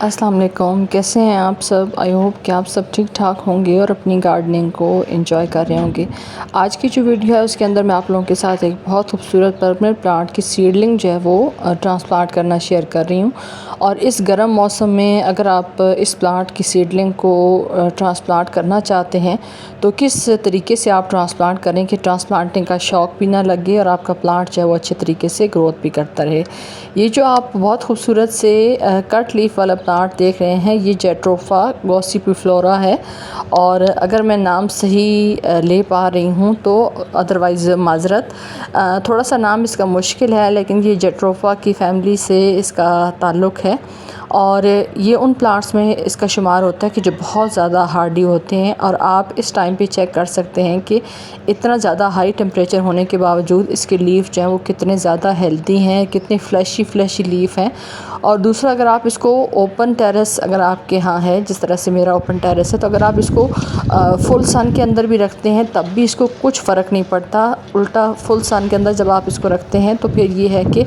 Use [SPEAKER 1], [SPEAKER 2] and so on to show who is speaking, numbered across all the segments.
[SPEAKER 1] अस्सलाम वालेकुम, कैसे हैं आप सब। आई होप कि आप सब ठीक ठाक होंगे और अपनी गार्डनिंग को एंजॉय कर रहे होंगे। आज की जो वीडियो है उसके अंदर मैं आप लोगों के साथ एक बहुत खूबसूरत परमानेंट प्लांट की सीडलिंग जो है वो ट्रांसप्लांट करना शेयर कर रही हूँ। और इस गर्म मौसम में अगर आप इस प्लांट की सीडलिंग को ट्रांसप्लांट करना चाहते हैं तो किस तरीके से आप ट्रांसप्लांट करें कि ट्रांसप्लांटिंग का शौक़ भी ना लगे और आपका प्लांट जो है वो अच्छे तरीके से ग्रोथ भी करता रहे। ये जो आप बहुत खूबसूरत से कट लीफ वाला प्लांट देख रहे हैं ये जैट्रोफा गॉसिपिफ्लोरा है। और अगर मैं नाम सही ले पा रही हूँ तो अदरवाइज़ माजरत, थोड़ा सा नाम इसका मुश्किल है, लेकिन ये जैट्रोफा की फैमिली से इसका ताल्लुक़ है। और ये उन प्लांट्स में इसका शुमार होता है कि जो बहुत ज़्यादा हार्डी होते हैं। और आप इस टाइम पे चेक कर सकते हैं कि इतना ज़्यादा हाई टेम्परेचर होने के बावजूद इसके लीफ जो हैं वो कितने ज़्यादा हेल्दी हैं, कितने फ्लैशी लीफ हैं। और दूसरा, अगर आप इसको ओपन टेरेस अगर आपके यहाँ है, जिस तरह से मेरा ओपन टेरेस है, तो अगर आप इसको फुल सन के अंदर भी रखते हैं तब भी इसको कुछ फ़र्क नहीं पड़ता। उल्टा फुल सन के अंदर जब आप इसको रखते हैं तो फिर ये है कि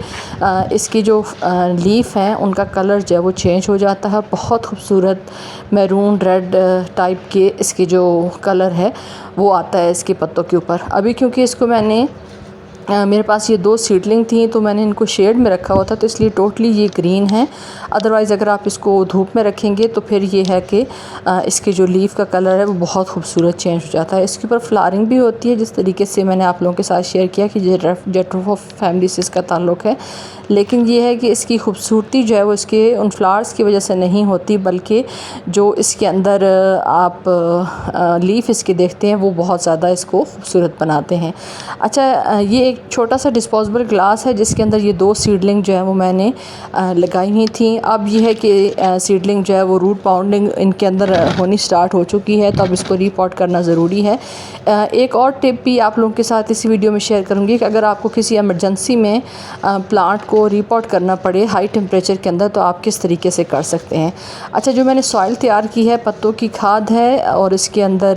[SPEAKER 1] इसकी जो लीफ हैं उनका कलर जो है वो चेंज हो जाता है। बहुत खूबसूरत मैरून रेड टाइप के इसके जो कलर है वो आता है इसके पत्तों के ऊपर। अभी क्योंकि इसको मैंने मेरे पास ये 2 सीडलिंग थी तो मैंने इनको शेड में रखा हुआ था, तो इसलिए टोटली ये ग्रीन है। अदरवाइज़ अगर आप इसको धूप में रखेंगे तो फिर ये है कि इसके जो लीफ का कलर है वो बहुत खूबसूरत चेंज हो जाता है। इसके ऊपर फ्लावरिंग भी होती है, जिस तरीके से मैंने आप लोगों के साथ शेयर किया कि जैट्रोफा फैमिली से इसका ताल्लुक़ है। लेकिन ये है कि इसकी खूबसूरती जो है वो इसके उन फ्लावर्स की वजह से नहीं होती, बल्कि जो इसके अंदर आप लीफ इसके देखते हैं वो बहुत ज़्यादा इसको खूबसूरत बनाते हैं। अच्छा, ये एक छोटा सा डिस्पोजेबल ग्लास है जिसके अंदर ये 2 सीडलिंग जो है वो मैंने लगाई हुई थी। अब ये है कि सीडलिंग जो है वो रूट पाउंडिंग इनके अंदर होनी स्टार्ट हो चुकी है, तो अब इसको रीपॉट करना ज़रूरी है। एक और टिप भी आप लोगों के साथ इसी वीडियो में शेयर करूँगी कि अगर आपको किसी एमरजेंसी में प्लांट को रीपॉट करना पड़े हाई टेम्परेचर के अंदर तो आप किस तरीके से कर सकते हैं। अच्छा, जो मैंने सॉइल तैयार की है, पत्तों की खाद है और इसके अंदर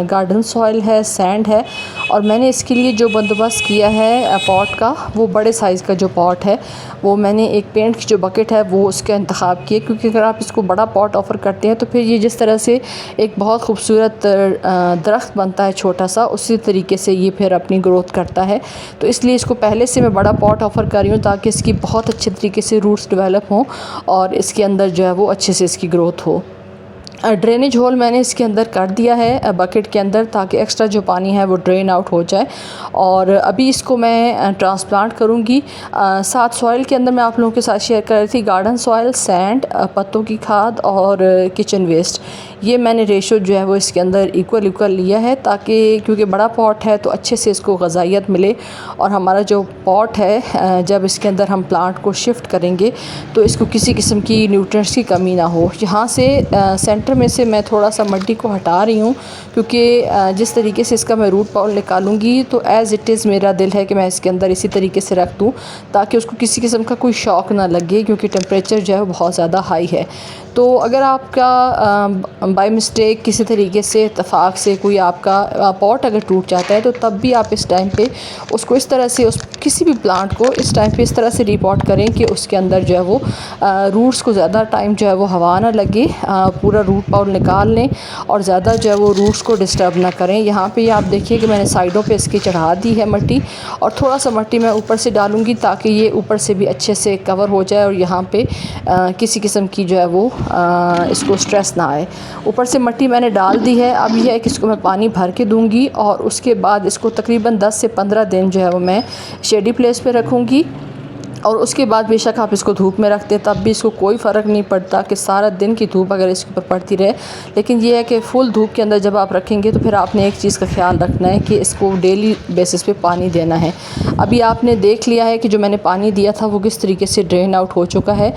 [SPEAKER 1] गार्डन सॉइल है, सैंड है। और मैंने इसके लिए जो बंदोबस्त किया है पॉट का, वो बड़े साइज़ का जो पॉट है वो मैंने एक पेंट की जो बकेट है वो उसका इंतखाब किया, क्योंकि अगर आप इसको बड़ा पॉट ऑफ़र करते हैं तो फिर ये जिस तरह से एक बहुत खूबसूरत दरख्त बनता है छोटा सा, उसी तरीके से ये फिर अपनी ग्रोथ करता है। तो इसलिए इसको पहले से मैं बड़ा पॉट ऑफ़र कर रही हूँ ताकि इसकी बहुत अच्छे तरीके से रूट्स डेवलप हों और इसके अंदर जो है वो अच्छे से इसकी ग्रोथ हो। ड्रेनेज होल मैंने इसके अंदर कर दिया है बकेट के अंदर, ताकि एक्स्ट्रा जो पानी है वो ड्रेन आउट हो जाए। और अभी इसको मैं ट्रांसप्लांट करूँगी। साथ सॉइल के अंदर मैं आप लोगों के साथ शेयर कर रही थी गार्डन सॉइल, सैंड, पत्तों की खाद और किचन वेस्ट। ये मैंने रेशो जो है वो इसके अंदर इक्वल लिया है, ताकि क्योंकि बड़ा पॉट है तो अच्छे से इसको ग़िज़ाइयत मिले। और हमारा जो पॉट है जब इसके अंदर हम प्लांट को शिफ्ट करेंगे तो इसको किसी किस्म की न्यूट्रिएंट्स की कमी ना हो। यहाँ से सेंटर में से मैं थोड़ा सा मिट्टी को हटा रही हूँ, क्योंकि जिस तरीके से इसका मैं रूट पाउल निकालूंगी तो एज़ इट इज़ मेरा दिल है कि मैं इसके अंदर इसी तरीके से रख दूँ ताकि उसको किसी किस्म का कोई शॉक ना लगे, क्योंकि टेम्परेचर जो है वो बहुत ज़्यादा हाई है। तो अगर आपका बाय मिस्टेक किसी तरीके से इत्तेफाक से कोई आपका पॉट अगर टूट जाता है तो तब भी आप इस टाइम पे उसको इस तरह से किसी भी प्लांट को इस टाइम पे इस तरह से रिपोर्ट करें कि उसके अंदर जो है वो रूट्स को ज़्यादा टाइम जो है वो हवा ना लगे, पूरा रूट पाउल निकाल लें और ज़्यादा जो है वो रूट्स को डिस्टर्ब ना करें। यहाँ पे आप देखिए कि मैंने साइडों पे इसकी चढ़ा दी है मिट्टी, और थोड़ा सा मिट्टी मैं ऊपर से डालूँगी ताकि ये ऊपर से भी अच्छे से कवर हो जाए और यहाँ पे किसी किस्म की जो है वो इसको स्ट्रेस ना आए। ऊपर से मिट्टी मैंने डाल दी है। अब यह है कि इसको मैं पानी भर के दूँगी और उसके बाद इसको तकरीबन 10 से 15 दिन जो है वो मैं शेडी प्लेस पे रखूँगी। और उसके बाद बेशक आप इसको धूप में रखते तब भी इसको कोई फ़र्क नहीं पड़ता कि सारा दिन की धूप अगर इसके ऊपर पड़ती रहे। लेकिन ये है कि फुल धूप के अंदर जब आप रखेंगे तो फिर आपने एक चीज़ का ख्याल रखना है कि इसको डेली बेसिस पे पानी देना है। अभी आपने देख लिया है कि जो मैंने पानी दिया था वो किस तरीके से ड्रेन आउट हो चुका है।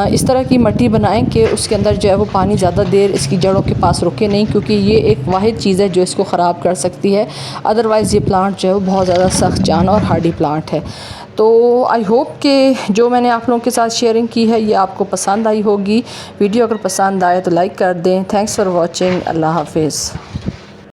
[SPEAKER 1] इस तरह की मिट्टी बनाएं कि उसके अंदर जो है वो पानी ज़्यादा देर इसकी जड़ों के पास रुके नहीं, क्योंकि ये एक वाहिद चीज़ है जो इसको ख़राब कर सकती है। अदरवाइज़ ये प्लांट जो है वो बहुत ज़्यादा सख्त जान और हार्डी प्लांट है। तो आई होप कि जो मैंने आप लोगों के साथ शेयरिंग की है ये आपको पसंद आई होगी। वीडियो अगर पसंद आए तो लाइक कर दें। Thanks for watching. अल्लाह हाफिज़।